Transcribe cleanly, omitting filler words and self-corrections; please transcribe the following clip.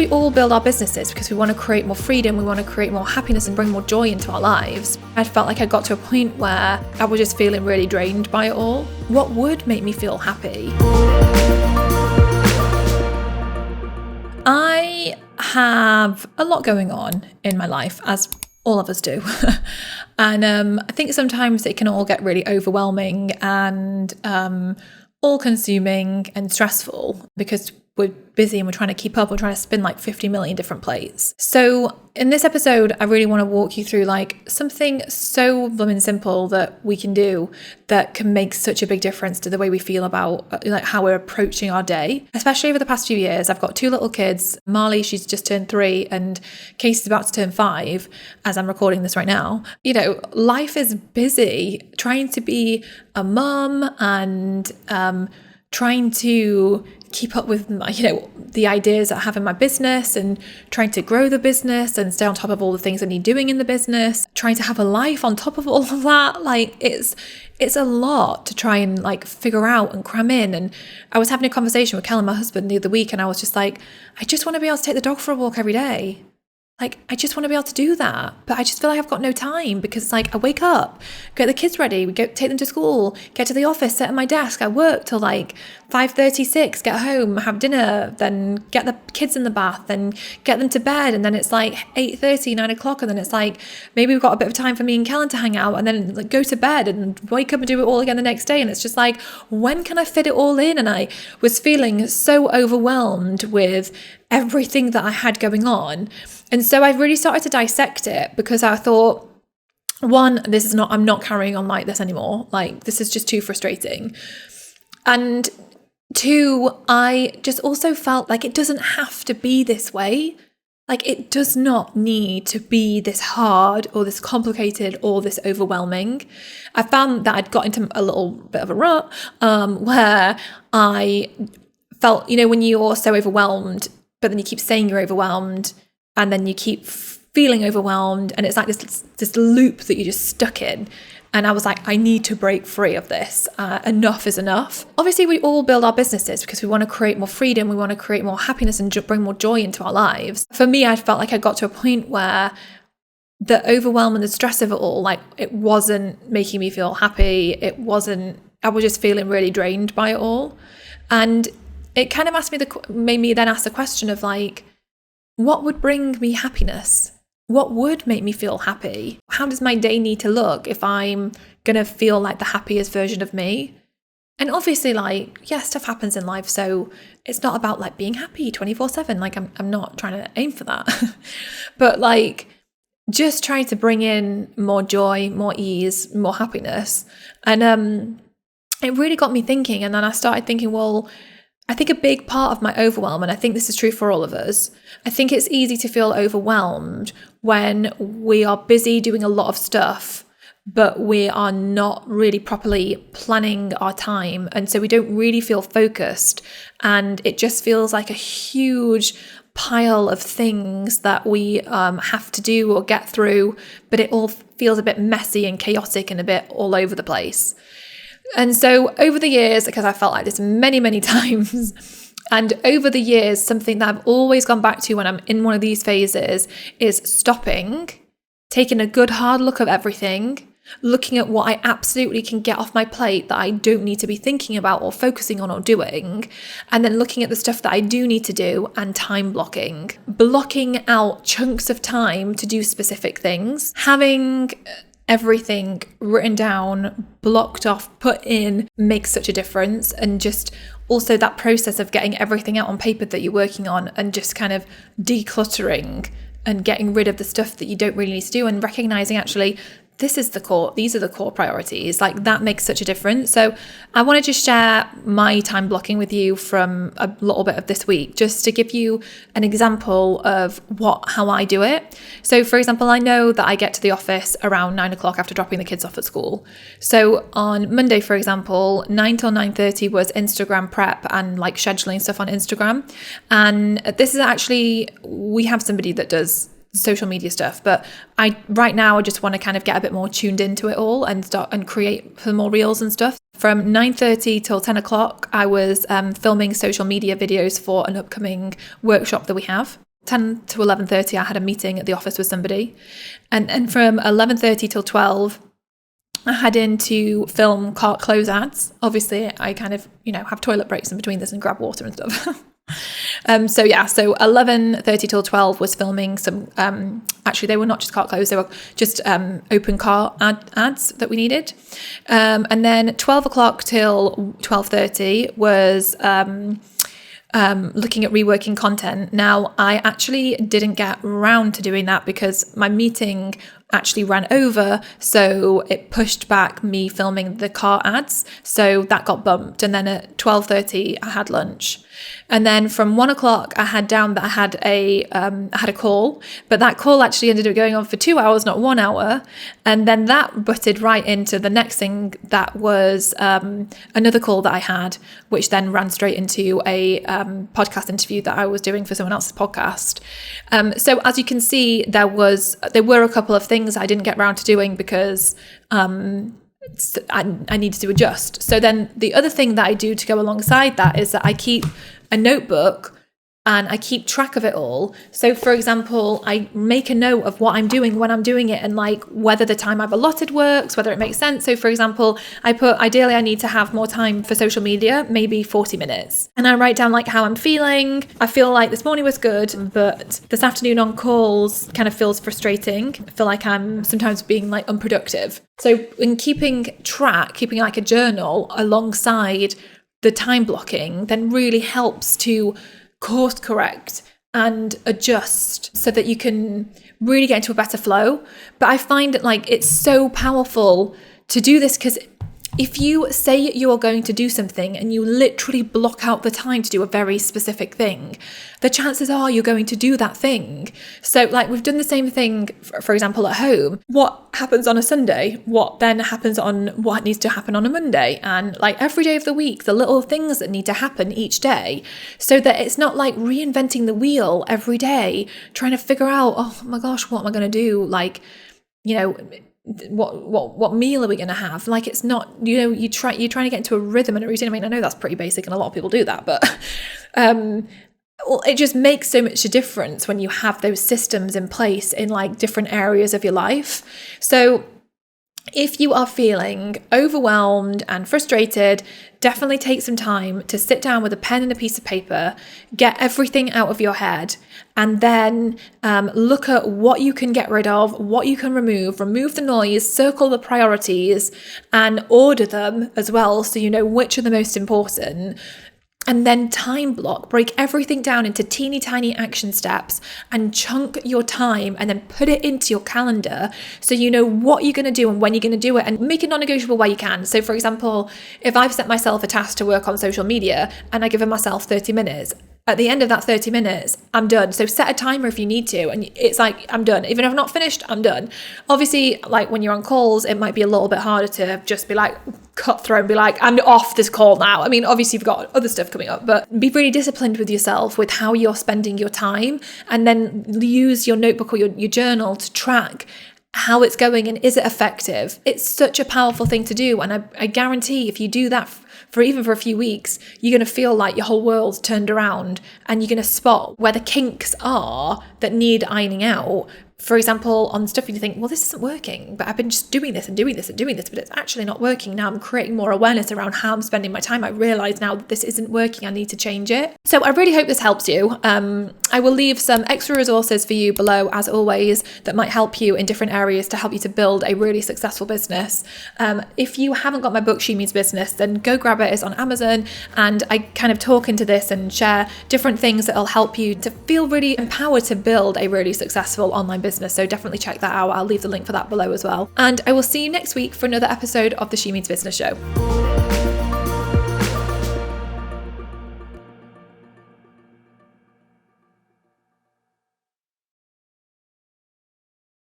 we all build our businesses because we want to create more freedom, we want to create more happiness and bring more joy into our lives. I felt like I got to a point where I was just feeling really drained by it all. What would make me feel happy? I have a lot going on in my life, as all of us do. And I think sometimes it can all get really overwhelming and all-consuming and stressful because we're busy and we're trying to keep up. We're trying to spin like 50 million different plates. So in this episode, I really want to walk you through like something so blooming simple that we can do that can make such a big difference to the way we feel about like how we're approaching our day. Especially over the past few years, I've got two little kids. Marley, she's just turned 3 and Casey's about to turn 5 as I'm recording this right now. You know, life is busy trying to be a mum and trying to keep up with, the ideas that I have in my business and trying to grow the business and stay on top of all the things I need doing in the business, trying to have a life on top of all of that. Like it's a lot to try and like figure out and cram in. And I was having a conversation with Kellen, my husband, the other week, and I was just like, I just want to be able to take the dog for a walk every day. Like, I just want to be able to do that. But I just feel like I've got no time because like I wake up, get the kids ready, we go take them to school, get to the office, sit at my desk. I work till like 5:36, get home, have dinner, then get the kids in the bath, then get them to bed. And then it's like 8:30, 9 o'clock. And then it's like, maybe we've got a bit of time for me and Kellen to hang out and then like go to bed and wake up and do it all again the next day. And it's just like, when can I fit it all in? And I was feeling so overwhelmed with everything that I had going on. And so I really started to dissect it because I thought, one, I'm not carrying on like this anymore. Like, this is just too frustrating. And two, I just also felt like it doesn't have to be this way. Like, it does not need to be this hard or this complicated or this overwhelming. I found that I'd got into a little bit of a rut where I felt, when you're so overwhelmed, but then you keep saying you're overwhelmed, and then you keep feeling overwhelmed, and it's like this loop that you're just stuck in. And I was like, I need to break free of this. Enough is enough. Obviously, we all build our businesses because we want to create more freedom, we want to create more happiness and bring more joy into our lives. For me, I felt like I got to a point where the overwhelm and the stress of it all, like it wasn't making me feel happy. I was just feeling really drained by it all. And it kind of made me then ask the question of like, what would bring me happiness? What would make me feel happy? How does my day need to look if I'm going to feel like the happiest version of me? And obviously, like, yes, stuff happens in life. So it's not about like being happy 24/7. Like I'm not trying to aim for that, but like just trying to bring in more joy, more ease, more happiness. And it really got me thinking. And then I started thinking, well, I think a big part of my overwhelm, and I think this is true for all of us, I think it's easy to feel overwhelmed when we are busy doing a lot of stuff, but we are not really properly planning our time. And so we don't really feel focused. And it just feels like a huge pile of things that we have to do or get through, but it all feels a bit messy and chaotic and a bit all over the place. And so over the years, because I felt like this many, many times, and over the years, something that I've always gone back to when I'm in one of these phases is stopping, taking a good hard look at everything, looking at what I absolutely can get off my plate that I don't need to be thinking about or focusing on or doing, and then looking at the stuff that I do need to do and time blocking out chunks of time to do specific things, having everything written down, blocked off, put in makes such a difference. And just also that process of getting everything out on paper that you're working on and just kind of decluttering and getting rid of the stuff that you don't really need to do and recognizing actually these are the core priorities. Like that makes such a difference. So I want to just share my time blocking with you from a little bit of this week, just to give you an example of how I do it. So for example, I know that I get to the office around 9 o'clock after dropping the kids off at school. So on Monday, for example, 9 till 9:30 was Instagram prep and like scheduling stuff on Instagram. And this is actually, we have somebody that does social media stuff, but right now I just want to kind of get a bit more tuned into it all and start and create some more reels and stuff. From 9:30 till 10 o'clock, I was filming social media videos for an upcoming workshop that we have. 10 to 11:30, I had a meeting at the office with somebody. And from 11:30 till 12, I had in to film cart close ads. Obviously, I kind of, have toilet breaks in between this and grab water and stuff. So 11:30 till 12 was filming some, actually they were not just cart close, they were just open cart ads that we needed. And then 12 o'clock till 12:30 was looking at reworking content. Now, I actually didn't get around to doing that because my meeting actually ran over, so it pushed back me filming the car ads, so that got bumped. And then at 12:30 I had lunch, and then from 1 o'clock I had down that I had a call, but that call actually ended up going on for 2 hours, not 1 hour. And then that butted right into the next thing, that was another call that I had, which then ran straight into a podcast interview that I was doing for someone else's podcast. So as you can see, there were a couple of things I didn't get around to doing because I needed to adjust. So then the other thing that I do to go alongside that is that I keep a notebook and I keep track of it all. So for example, I make a note of what I'm doing when I'm doing it, and like whether the time I've allotted works, whether it makes sense. So for example, I put, ideally I need to have more time for social media, maybe 40 minutes. And I write down like how I'm feeling. I feel like this morning was good, but this afternoon on calls kind of feels frustrating. I feel like I'm sometimes being like unproductive. So in keeping like a journal alongside the time blocking then really helps to course correct and adjust so that you can really get into a better flow. But I find it like it's so powerful to do this, because if you say you are going to do something and you literally block out the time to do a very specific thing, the chances are you're going to do that thing. So like we've done the same thing, for example, at home. What happens on a Sunday? What then happens on what needs to happen on a Monday? And like every day of the week, the little things that need to happen each day, so that it's not like reinventing the wheel every day, trying to figure out, oh my gosh, what am I going to do? Like, what meal are we going to have? Like, it's not, you're trying to get into a rhythm and a routine. I mean, I know that's pretty basic and a lot of people do that, but it just makes so much a difference when you have those systems in place in like different areas of your life. So if you are feeling overwhelmed and frustrated, definitely take some time to sit down with a pen and a piece of paper, get everything out of your head, and then look at what you can get rid of, what you can remove the noise, circle the priorities, and order them as well so you know which are the most important. And then time block, break everything down into teeny tiny action steps and chunk your time, and then put it into your calendar so you know what you're going to do and when you're going to do it, and make it non-negotiable where you can. So for example, if I've set myself a task to work on social media and I give myself 30 minutes, at the end of that 30 minutes, I'm done. So set a timer if you need to. And it's like, I'm done. Even if I'm not finished, I'm done. Obviously, like when you're on calls, it might be a little bit harder to just be like cutthroat and be like, I'm off this call now. I mean, obviously you've got other stuff coming up, but be really disciplined with yourself with how you're spending your time, and then use your notebook or your journal to track how it's going and is it effective. It's such a powerful thing to do. And I guarantee if you do that for a few weeks, you're going to feel like your whole world's turned around, and you're going to spot where the kinks are that need ironing out. For example, on stuff you think, well, this isn't working, but I've been just doing this, but it's actually not working. Now I'm creating more awareness around how I'm spending my time. I realize now that this isn't working. I need to change it. So I really hope this helps you. I will leave some extra resources for you below, as always, that might help you in different areas to help you to build a really successful business. If you haven't got my book, She Means Business, then go grab it. It's on Amazon, and I kind of talk into this and share different things that'll help you to feel really empowered to build a really successful online business. So definitely check that out. I'll leave the link for that below as well. And I will see you next week for another episode of the She Means Business show.